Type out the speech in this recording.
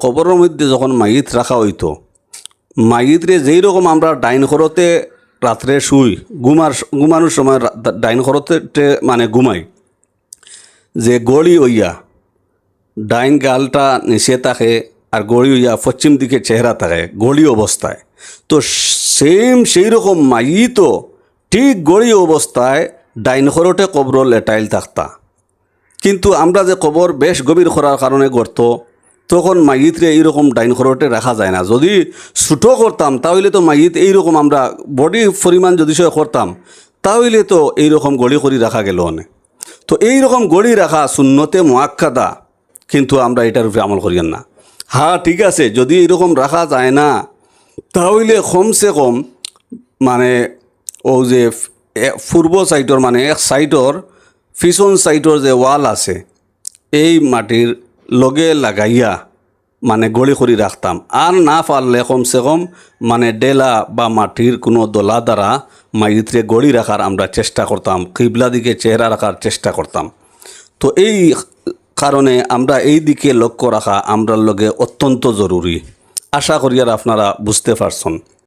কবরের মধ্যে যখন মাইত রাখা হইতো, মাইতরে যেই রকম আমরা ডাইন ঘরতে রাত্রে শুই, ঘুমানোর সময় ডাইন ঘরতে মানে ঘুমাই, যে গড়ি হইয়া ডাইন গালটা নিচে থাকে আর গড়ি হইয়া পশ্চিম দিকে চেহারা থাকে গড়ি অবস্থায়, তো সেই রকম মাইতও ঠিক গড়ি অবস্থায় ডাইন ঘরতে কবর লেটাইল থাকতা। কিন্তু আমরা যে কবর বেশ গভীর করার কারণে গড়ত, তখন মাইতরে এইরকম ডাইন ঘরতে রাখা যায় না। যদি ছোটো করতাম তাহলে তো মাইত এইরকম আমরা বডি পরিমাণ যদি সে করতাম তাহলে তো এইরকম গড়ি করে রাখা গেল অনেক। তো এইরকম গড়ি রাখা সুন্নতে মুআক্কাদা, কিন্তু আমরা এটার উপরে আমল করিয়েন না। হ্যাঁ ঠিক আছে, যদি এইরকম রাখা যায় না তাহলে কমসে কম মানে ও যে পূর্ব সাইডর মানে এক সাইডর পিছন সাইডর যে ওয়াল আছে এই মাটির লগে লাগাইয়া মানে গড়ি করে রাখতাম। আর না পারলে কমসে কম মানে ডেলা বা মাটির কোনো দলা দ্বারা মাইতরে গড়ি রাখার আমরা চেষ্টা করতাম, কিবলা দিকে চেহারা রাখার চেষ্টা করতাম। তো এই কারণে আমরা এই দিকে লক্ষ্য রাখা আমরার লগে অত্যন্ত জরুরি। আশা করি আর আপনারা বুঝতে পারছেন।